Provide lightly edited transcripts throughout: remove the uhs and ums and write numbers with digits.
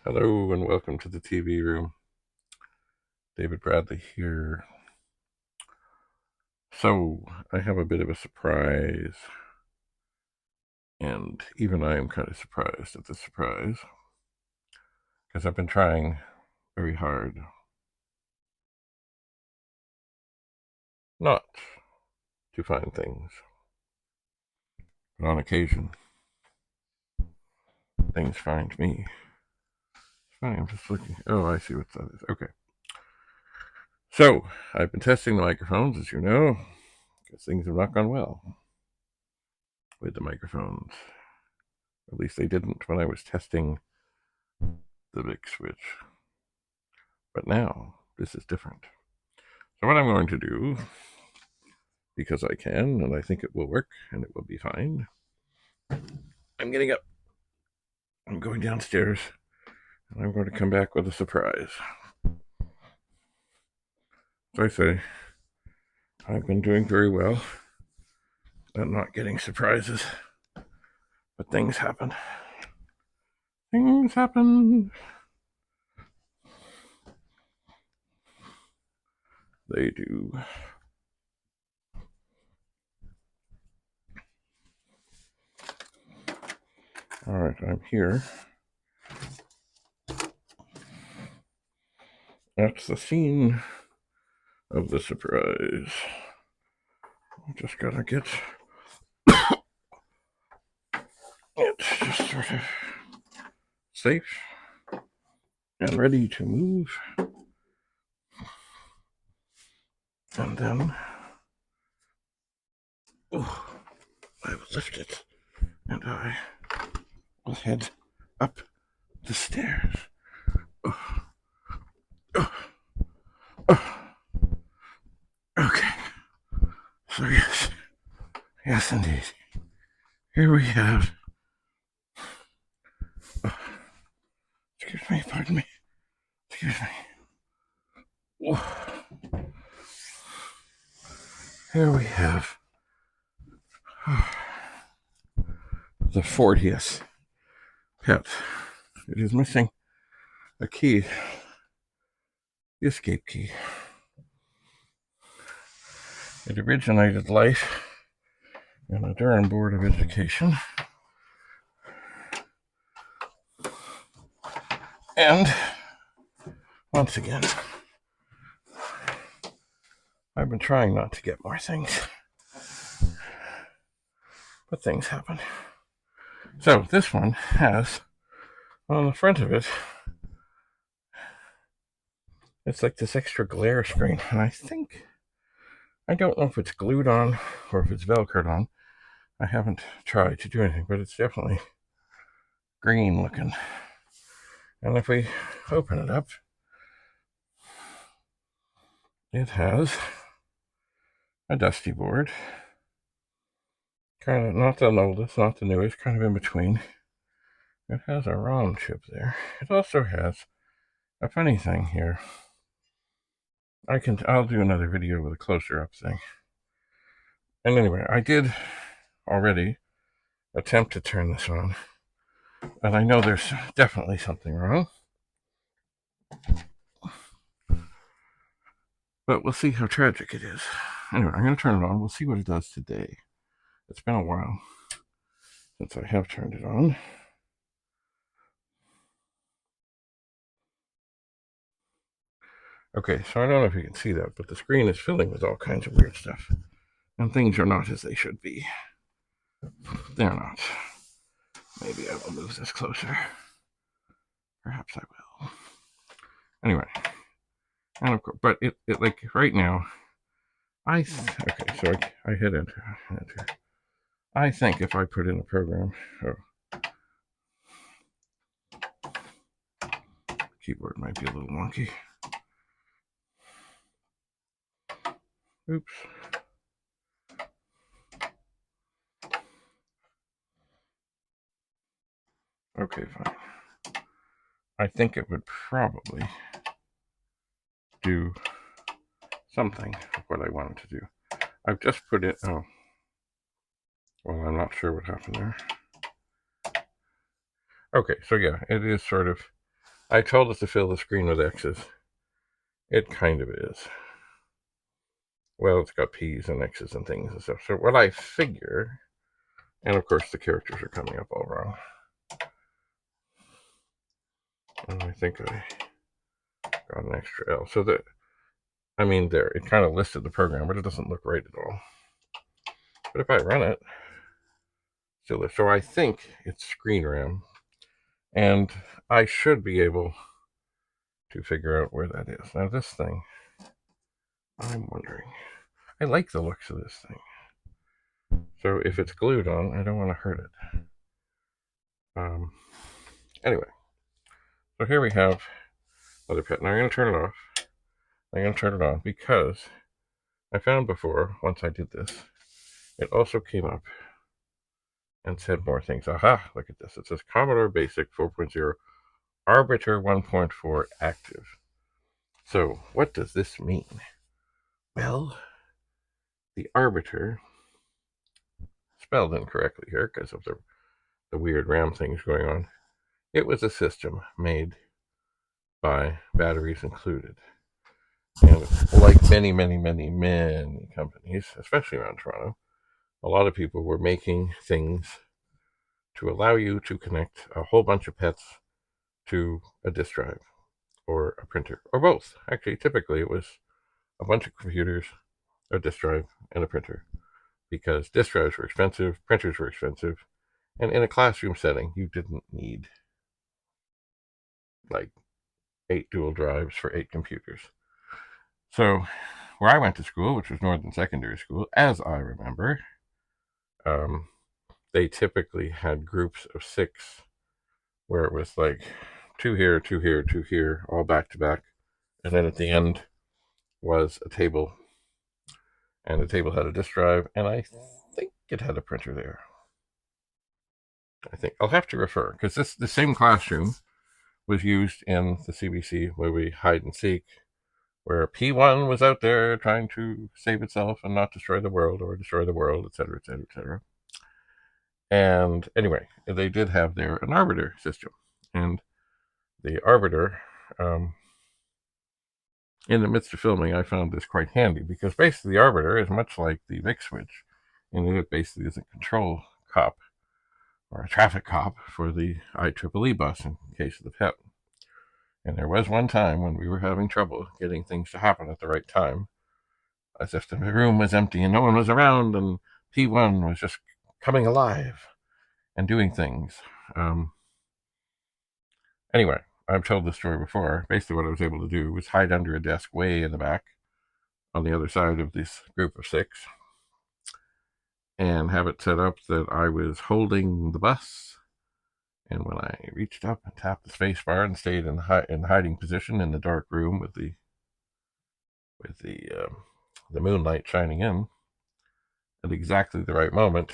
Hello and welcome to the TV room. David Bradley here. So, I have a bit of a surprise, and even I am kind of surprised at the surprise, because I've been trying very hard not to find things, but on occasion, things find me. It's funny, I'm just looking. Oh, I see what that is. Okay. So, I've been testing the microphones, as you know, because things have not gone well with the microphones. At least they didn't when I was testing the VIC-SWITCH. But now, this is different. So what I'm going to do, because I can, and I think it will work, and it will be fine, I'm getting up. I'm going downstairs, and I'm going to come back with a surprise. As I say, I've been doing very well at not getting surprises, but things happen. Things happen. They do. All right, I'm here. That's the scene of the surprise. I just gotta get it just sort of safe and ready to move. And then, oh, I will lift it, and I will head up the stairs. Oh, oh, oh. Okay, so yes indeed. Here we have, oh, excuse me, pardon me, excuse me. Oh. Here we have the 40th pet. It is missing a key, the escape key. It originated life in the Durham Board of Education. And once again, I've been trying not to get more things, but things happen. So this one has, on the front of it, it's like this extra glare screen, and I don't know if it's glued on or if it's velcroed on. I haven't tried to do anything, but it's definitely green looking. And if we open it up, it has a dusty board. Kind of not the oldest, not the newest, kind of in between. It has a ROM chip there. It also has a funny thing here. I'll do another video with a closer up thing. And anyway, I did already attempt to turn this on, and I know there's definitely something wrong. But we'll see how tragic it is. Anyway, I'm going to turn it on. We'll see what it does today. It's been a while since I have turned it on. Okay, so I don't know if you can see that, but the screen is filling with all kinds of weird stuff. And things are not as they should be. They're not. Maybe I will move this closer. Perhaps I will. Anyway, and of course, but it like right now, okay, so I hit enter. I think if I put in a program, keyboard might be a little wonky. Oops. Okay, fine. I think it would probably do something of what I wanted to do. I've just put it, well, I'm not sure what happened there. Okay, so yeah, it is sort of I told it to fill the screen with X's. It kind of is. Well, it's got P's and X's and things and stuff. So what I figure, and of course the characters are coming up all wrong. And I think I got an extra L. So that, I mean, there, it kind of listed the program, but it doesn't look right at all. But if I run it, still there. So I think it's screen RAM. And I should be able to figure out where that is. Now this thing, I'm wondering. I like the looks of this thing. So if it's glued on, I don't want to hurt it. Anyway, so here we have another pet. Now I'm going to turn it off. I'm going to turn it on because I found before, once I did this, it also came up and said more things. Aha, look at this. It says Commodore Basic 4.0 Arbiter 1.4 active. So what does this mean? Well, the Arbiter, spelled incorrectly here because of the weird RAM things going on, it was a system made by batteries included. And like many, many, many, many companies, especially around Toronto, a lot of people were making things to allow you to connect a whole bunch of pets to a disk drive or a printer, or both. Actually, typically it was a bunch of computers, a disk drive, and a printer, because disk drives were expensive, printers were expensive, and in a classroom setting, you didn't need like 8 dual drives for 8 computers. So, where I went to school, which was Northern Secondary School, as I remember, they typically had groups of 6 where it was like 2 here, 2 here, 2 here, all back to back. And then at the end was a table, and the table had a disk drive, and I think it had a printer there. I think I'll have to refer, because the same classroom was used in the CBC where we hide and seek, where P1 was out there trying to save itself and not destroy the world, or destroy the world, etc., etc., etc. And anyway, they did have there an arbiter system, and the arbiter, in the midst of filming, I found this quite handy, because basically the arbiter is much like the VIC-SWITCH, and it basically is a control cop or a traffic cop for the IEEE bus in case of the pet. And there was one time when we were having trouble getting things to happen at the right time, as if the room was empty and no one was around, and P1 was just coming alive and doing things. Anyway, I've told this story before. Basically what I was able to do was hide under a desk way in the back on the other side of this group of 6 and have it set up that I was holding the bus, and when I reached up and tapped the space bar and stayed in hiding position in the dark room with the moonlight shining in, at exactly the right moment,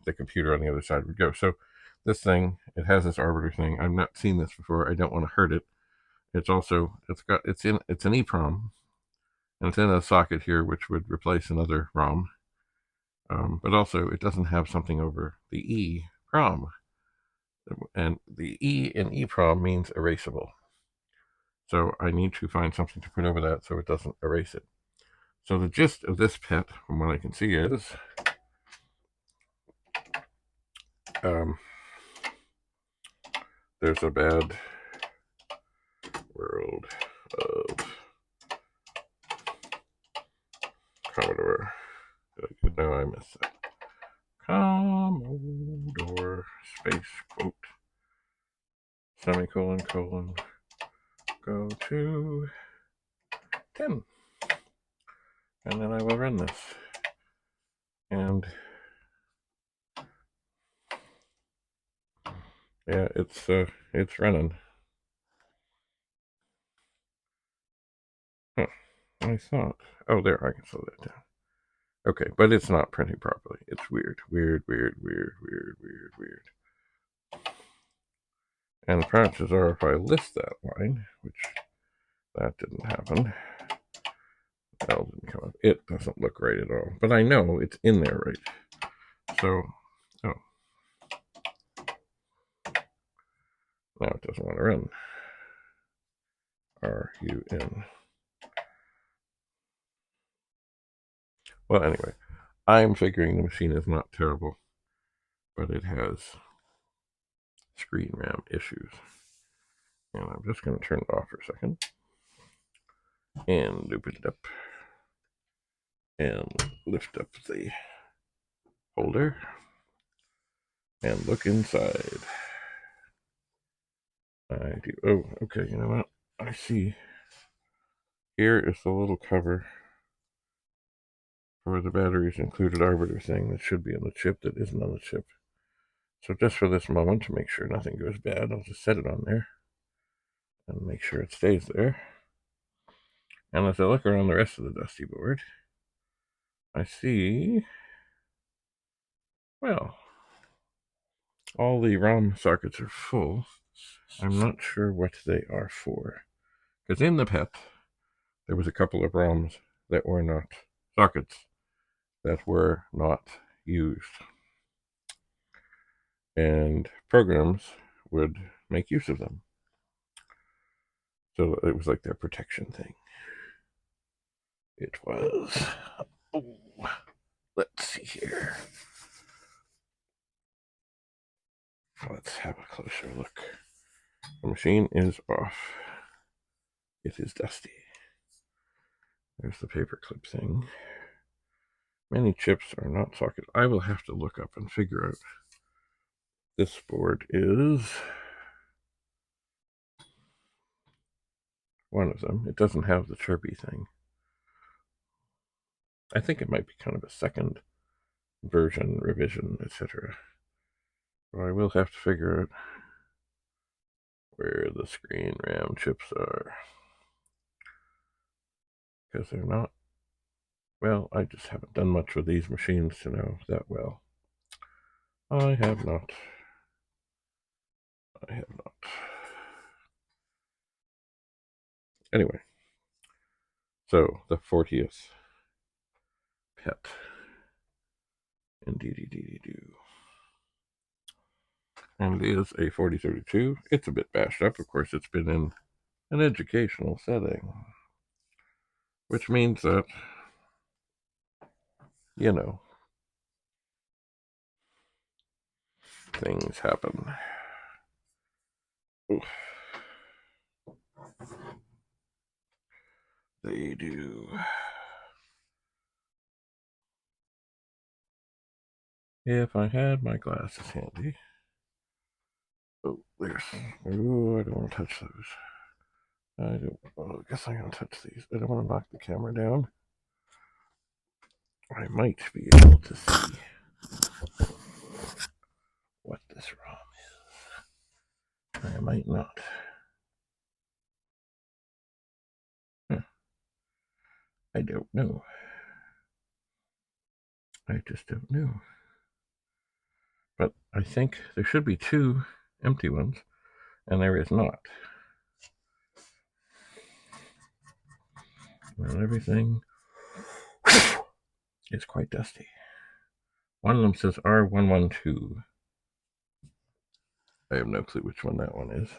the computer on the other side would go. So this thing, it has this arbiter thing. I've not seen this before. I don't want to hurt it. It's also, it's an EEPROM, and it's in a socket here, which would replace another ROM. But also, it doesn't have something over the EEPROM. And the E in EEPROM means erasable. So I need to find something to put over that so it doesn't erase it. So the gist of this pet, from what I can see, is there's a bad world of Commodore. No, I missed that. Commodore space quote semicolon colon go to 10, and then I will run this. And yeah, it's running. Huh. I thought, oh, there, I can slow that down. Okay, but it's not printing properly. It's weird. And the chances are, if I list that line, which that didn't happen, L didn't come up. It doesn't look right at all. But I know it's in there right. So, oh. Now it doesn't want to run. R-U-N. Well, anyway, I'm figuring the machine is not terrible, but it has screen RAM issues. And I'm just going to turn it off for a second and open it up and lift up the holder and look inside. I do. Oh, okay. You know what? I see. Here is the little cover for the batteries included arbiter thing that should be on the chip that isn't on the chip. So just for this moment, to make sure nothing goes bad, I'll just set it on there and make sure it stays there. And as I look around the rest of the dusty board, I see, well, all the ROM sockets are full. I'm not sure what they are for. Because in the PET, there was a couple of ROMs that were not sockets that were not used. And programs would make use of them. So it was like their protection thing. It was. Oh, let's see here. Let's have a closer look. The machine is off. It is dusty. There's the paperclip thing. Many chips are not sockets. I will have to look up and figure out. This board is one of them. It doesn't have the chirpy thing. I think it might be kind of a second version, revision, etc. So I will have to figure out where the screen RAM chips are. Because they're not, well, I just haven't done much with these machines to know that well. I have not. Anyway, so the 40th PET. Indeedy-dee-dee-doo. And it is a 4032. It's a bit bashed up. Of course, it's been in an educational setting. Which means that, you know, things happen. Oof. They do. If I had my glasses handy. Oh, there's. Oh, I don't want to touch those. I guess I'm going to touch these. I don't want to knock the camera down. I might be able to see what this ROM is. I might not. I don't know. I just don't know. But I think there should be two empty ones, and there is not. Well, everything is quite dusty. One of them says R112. I have no clue which one that one is.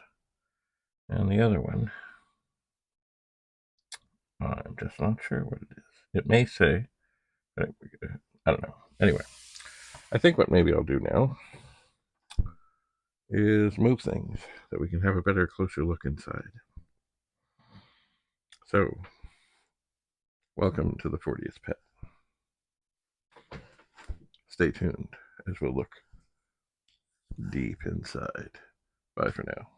And the other one, I'm just not sure what it is. It may say, I don't know. Anyway, I think what maybe I'll do now is move things so we can have a better, closer look inside. So, welcome to the 40th PET. Stay tuned as we'll look deep inside. Bye for now.